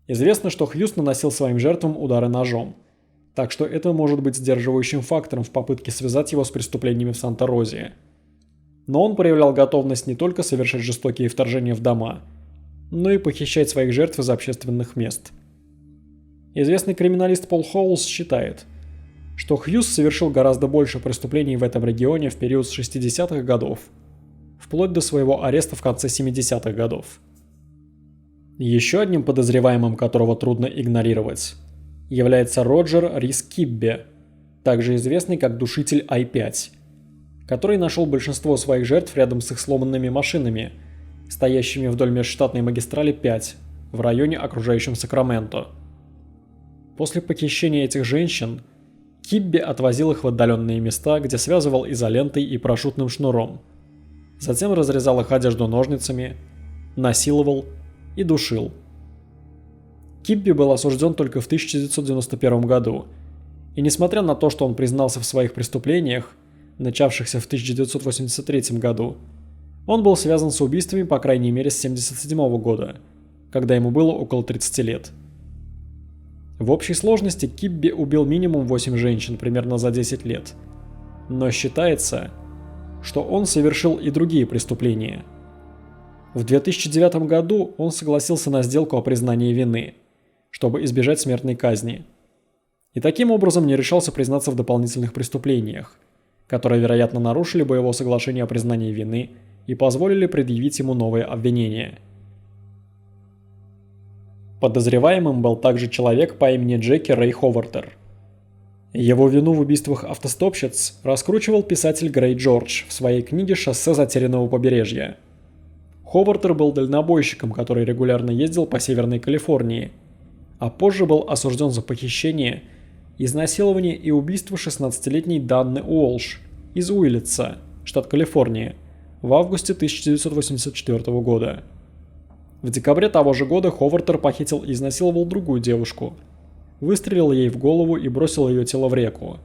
Известно, что Хьюз наносил своим жертвам удары ножом, так что это может быть сдерживающим фактором в попытке связать его с преступлениями в Санта-Розе. Но он проявлял готовность не только совершать жестокие вторжения в дома, но и похищать своих жертв из общественных мест. Известный криминалист Пол Хоулс считает, что Хьюз совершил гораздо больше преступлений в этом регионе в период с 60-х годов, вплоть до своего ареста в конце 70-х годов. Еще одним подозреваемым, которого трудно игнорировать, является Роджер Рис Кибби, также известный как Душитель I-5, который нашел большинство своих жертв рядом с их сломанными машинами, стоящими вдоль межштатной магистрали 5 в районе, окружающем Сакраменто. После похищения этих женщин Кибби отвозил их в отдаленные места, где связывал изолентой и парашютным шнуром. Затем разрезал их одежду ножницами, насиловал и душил. Кибби был осужден только в 1991 году, и несмотря на то, что он признался в своих преступлениях, начавшихся в 1983 году, он был связан с убийствами по крайней мере с 1977 года, когда ему было около 30 лет. В общей сложности Кибби убил минимум 8 женщин примерно за 10 лет, но считается, что он совершил и другие преступления. В 2009 году он согласился на сделку о признании вины, чтобы избежать смертной казни, и таким образом не решался признаться в дополнительных преступлениях, которые, вероятно, нарушили бы его соглашение о признании вины и позволили предъявить ему новые обвинения. Подозреваемым был также человек по имени Джеки Рэй Ховартер. Его вину в убийствах автостопщиц раскручивал писатель Грей Джордж в своей книге «Шоссе затерянного побережья». Ховартер был дальнобойщиком, который регулярно ездил по Северной Калифорнии, а позже был осужден за похищение, изнасилование и убийство 16-летней Данны Уолш из Уиллетса, штат Калифорния, в августе 1984 года. В декабре того же года Ховартер похитил и изнасиловал другую девушку, выстрелил ей в голову и бросил ее тело в реку.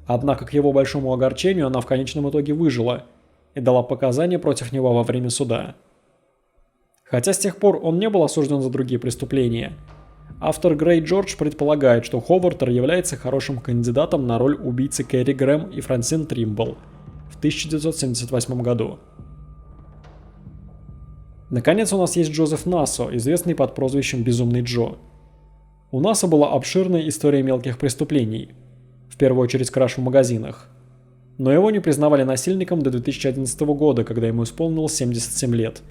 Однако, к его большому огорчению, она в конечном итоге выжила и дала показания против него во время суда. Хотя с тех пор он не был осужден за другие преступления, автор Грей Джордж предполагает, что Ховартер является хорошим кандидатом на роль убийцы Кэрри Грэм и Франсин Тримбл в 1978 году. Наконец у нас есть Джозеф Нассо, известный под прозвищем Безумный Джо. У Нассо была обширная история мелких преступлений, в первую очередь краж в магазинах. Но его не признавали насильником до 2011 года, когда ему исполнилось 77 лет.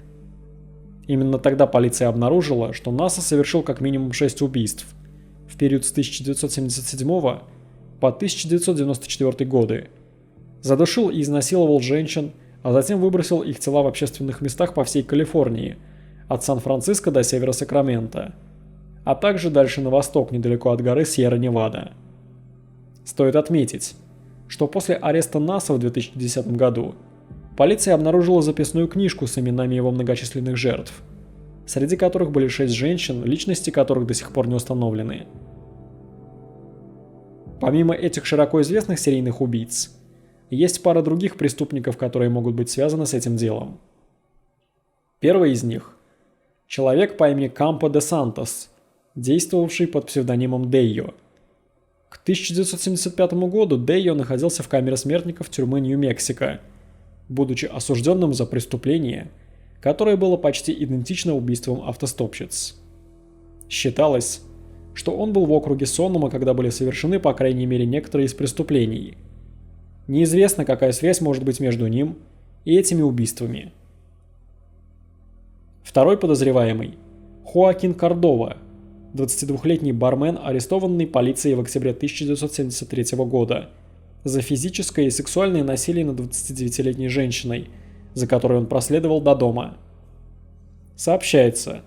Именно тогда полиция обнаружила, что Нассо совершил как минимум 6 убийств в период с 1977 по 1994 годы. Задушил и изнасиловал женщин, а затем выбросил их тела в общественных местах по всей Калифорнии, от Сан-Франциско до севера Сакрамента, а также дальше на восток, недалеко от горы Сьерра-Невада. Стоит отметить, что после ареста Нассо в 2010 году полиция обнаружила записную книжку с именами его многочисленных жертв, среди которых были 6 женщин, личности которых до сих пор не установлены. Помимо этих широко известных серийных убийц, есть пара других преступников, которые могут быть связаны с этим делом. Первый из них – человек по имени Кампо де Сантос, действовавший под псевдонимом Дейо. К 1975 году Дейо находился в камере смертников тюрьмы Нью-Мексико, будучи осужденным за преступление, которое было почти идентично убийствам автостопщиц. Считалось, что он был в округе Соннома, когда были совершены по крайней мере некоторые из преступлений. Неизвестно, какая связь может быть между ним и этими убийствами. Второй подозреваемый – Хоакин Кордова, 22-летний бармен, арестованный полицией в октябре 1973 года за физическое и сексуальное насилие над 29-летней женщиной, за которой он проследовал до дома. Сообщается,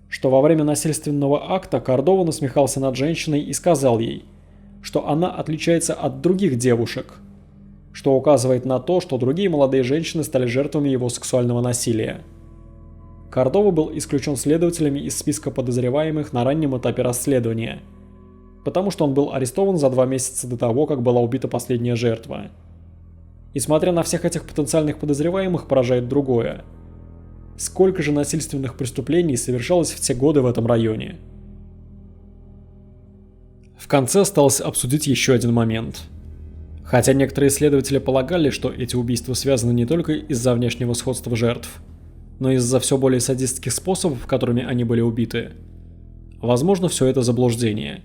что во время насильственного акта Кордова насмехался над женщиной и сказал ей, что она отличается от других девушек, что указывает на то, что другие молодые женщины стали жертвами его сексуального насилия. Кордова был исключен следователями из списка подозреваемых на раннем этапе расследования, потому что он был арестован за 2 месяца до того, как была убита последняя жертва. И смотря на всех этих потенциальных подозреваемых, поражает другое. Сколько же насильственных преступлений совершалось в те годы в этом районе? В конце осталось обсудить еще один момент. Хотя некоторые исследователи полагали, что эти убийства связаны не только из-за внешнего сходства жертв, но и из-за все более садистских способов, которыми они были убиты. Возможно, все это заблуждение.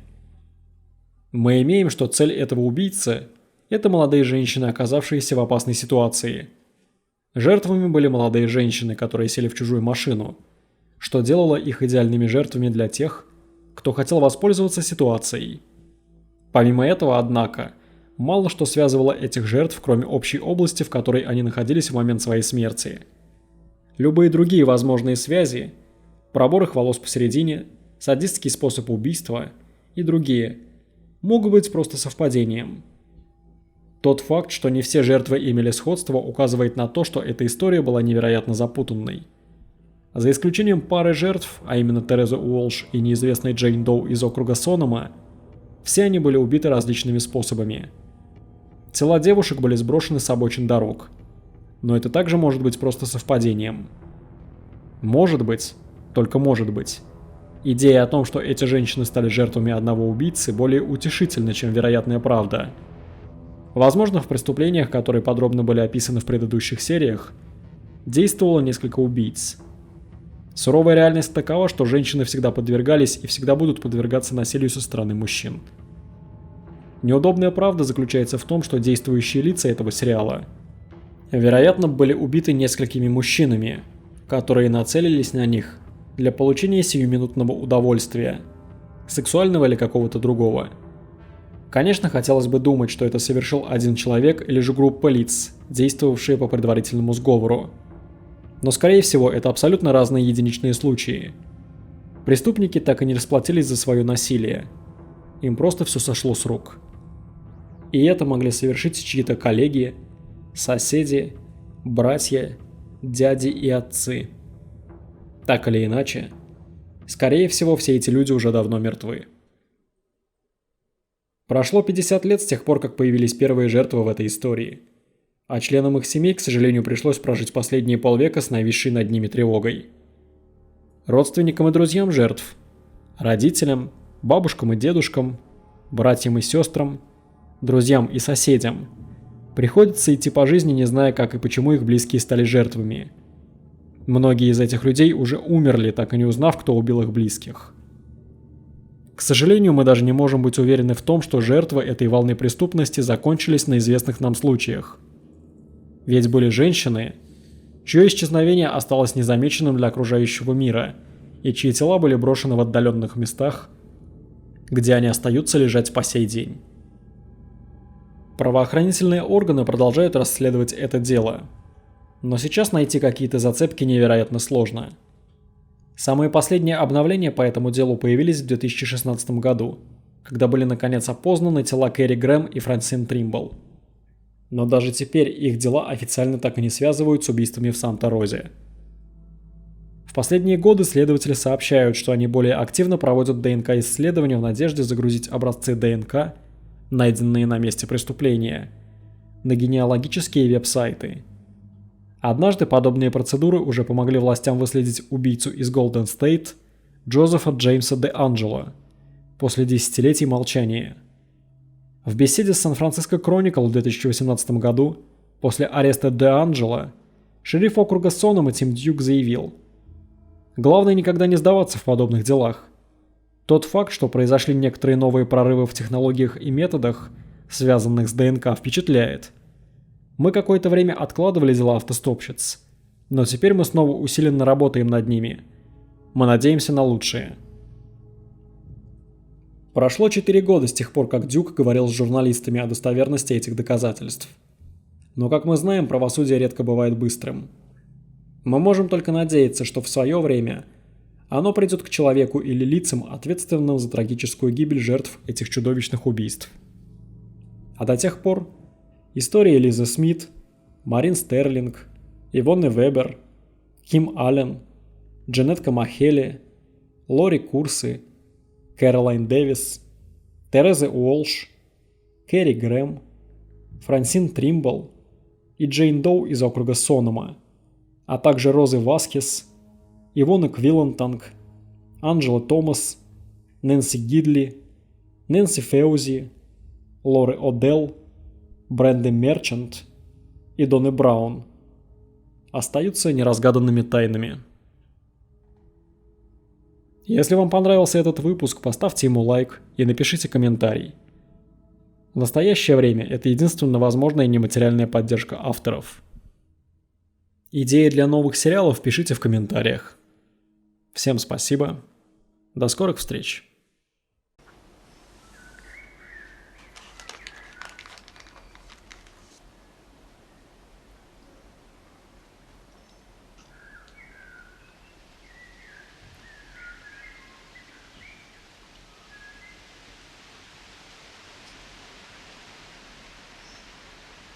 Мы имеем, что цель этого убийцы – это молодые женщины, оказавшиеся в опасной ситуации. Жертвами были молодые женщины, которые сели в чужую машину, что делало их идеальными жертвами для тех, кто хотел воспользоваться ситуацией. Помимо этого, однако, мало что связывало этих жертв, кроме общей области, в которой они находились в момент своей смерти. Любые другие возможные связи – пробор их волос посередине, садистский способ убийства и другие – могут быть просто совпадением. Тот факт, что не все жертвы имели сходство, указывает на то, что эта история была невероятно запутанной. За исключением пары жертв, а именно Терезы Уолш и неизвестной Джейн Доу из округа Сонома, все они были убиты различными способами. Тела девушек были сброшены с обочин дорог. Но это также может быть просто совпадением. Может быть, только может быть. Идея о том, что эти женщины стали жертвами одного убийцы, более утешительна, чем вероятная правда. Возможно, в преступлениях, которые подробно были описаны в предыдущих сериях, действовало несколько убийц. Суровая реальность такова, что женщины всегда подвергались и всегда будут подвергаться насилию со стороны мужчин. Неудобная правда заключается в том, что действующие лица этого сериала, вероятно, были убиты несколькими мужчинами, которые нацелились на них для получения сиюминутного удовольствия, сексуального или какого-то другого. Конечно, хотелось бы думать, что это совершил один человек или же группа лиц, действовавшие по предварительному сговору. Но скорее всего это абсолютно разные единичные случаи. Преступники так и не расплатились за свое насилие. Им просто все сошло с рук. И это могли совершить чьи-то коллеги, соседи, братья, дяди и отцы. Так или иначе, скорее всего, все эти люди уже давно мертвы. Прошло 50 лет с тех пор, как появились первые жертвы в этой истории, а членам их семей, к сожалению, пришлось прожить последние полвека с нависшей над ними тревогой. Родственникам и друзьям жертв, родителям, бабушкам и дедушкам, братьям и сестрам, друзьям и соседям приходится идти по жизни, не зная, как и почему их близкие стали жертвами. Многие из этих людей уже умерли, так и не узнав, кто убил их близких. К сожалению, мы даже не можем быть уверены в том, что жертвы этой волны преступности закончились на известных нам случаях. Ведь были женщины, чье исчезновение осталось незамеченным для окружающего мира, и чьи тела были брошены в отдаленных местах, где они остаются лежать по сей день. Правоохранительные органы продолжают расследовать это дело, но сейчас найти какие-то зацепки невероятно сложно. Самые последние обновления по этому делу появились в 2016 году, когда были наконец опознаны тела Кэрри Грэм и Франсин Тримбл. Но даже теперь их дела официально так и не связывают с убийствами в Санта-Розе. В последние годы следователи сообщают, что они более активно проводят ДНК-исследования в надежде загрузить образцы ДНК, найденные на месте преступления, на генеалогические веб-сайты. Однажды подобные процедуры уже помогли властям выследить убийцу из Голден Стейт Джозефа Джеймса де Анджело после десятилетий молчания. В беседе с Сан-Франциско Кроникл в 2018 году, после ареста де Анджело, шериф округа Сонома Тим Дьюк заявил: «Главное никогда не сдаваться в подобных делах. Тот факт, что произошли некоторые новые прорывы в технологиях и методах, связанных с ДНК, впечатляет. Мы какое-то время откладывали дела автостопщиц, но теперь мы снова усиленно работаем над ними. Мы надеемся на лучшее». Прошло 4 года с тех пор, как Дюк говорил с журналистами о достоверности этих доказательств. Но, как мы знаем, правосудие редко бывает быстрым. Мы можем только надеяться, что в свое время оно придет к человеку или лицам, ответственным за трагическую гибель жертв этих чудовищных убийств. А до тех пор истории Лизы Смит, Марин Стерлинг, Ивонны Вебер, Ким Аллен, Джанетка Махели, Лори Курси, Кэролайн Дэвис, Тереза Уолш, Кэрри Грэм, Франсин Тримбл и Джейн Доу из округа Сонома, а также Розы Васкес, Ивона Квиллентанг, Анджела Томас, Нэнси Гидли, Нэнси Феузи, Лоры О'Делл, Бренды Мерчант и Донны Браун остаются неразгаданными тайнами. Если вам понравился этот выпуск, поставьте ему лайк и напишите комментарий. В настоящее время это единственно возможная нематериальная поддержка авторов. Идеи для новых сериалов пишите в комментариях. Всем спасибо. До скорых встреч.